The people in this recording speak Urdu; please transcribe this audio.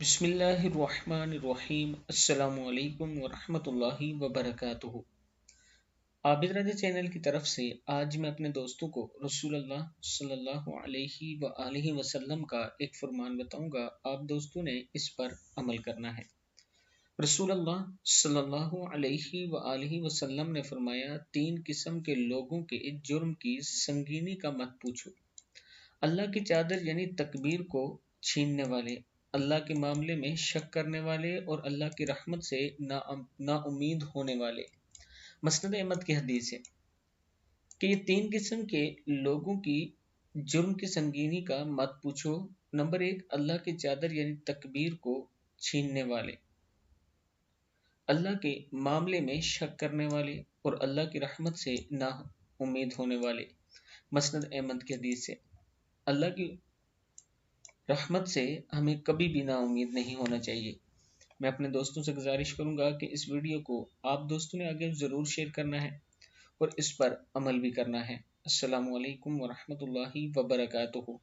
بسم اللہ الرحمن الرحیم۔ السلام علیکم ورحمۃ اللہ وبرکاتہ۔ عابد چینل کی طرف سے آج میں اپنے دوستوں کو رسول اللہ صلی اللہ علیہ وآلہ وسلم کا ایک فرمان بتاؤں گا، آپ دوستوں نے اس پر عمل کرنا ہے۔ رسول اللہ صلی اللہ علیہ وآلہ وسلم نے فرمایا، تین قسم کے لوگوں کے جرم کی سنگینی کا مت پوچھو۔ اللہ کی چادر یعنی تکبیر کو چھیننے والے، اللہ کے معاملے میں شک کرنے والے اور اللہ کی رحمت سے نا امید ہونے والے۔ مسند احمد کی حدیث ہے کہ یہ تین قسم کے لوگوں کی جرم کی سنگینی کا مت پوچھو۔ نمبر 1، اللہ کی چادر یعنی تکبیر کو چھیننے والے، اللہ کے معاملے میں شک کرنے والے اور اللہ کی رحمت سے نا امید ہونے والے۔ مسند احمد کی حدیث ہے، اللہ کی رحمت سے ہمیں کبھی بھی نا امید نہیں ہونا چاہیے۔ میں اپنے دوستوں سے گزارش کروں گا کہ اس ویڈیو کو آپ دوستوں نے آگے ضرور شیئر کرنا ہے اور اس پر عمل بھی کرنا ہے۔ السلام علیکم ورحمۃ اللہ وبرکاتہ۔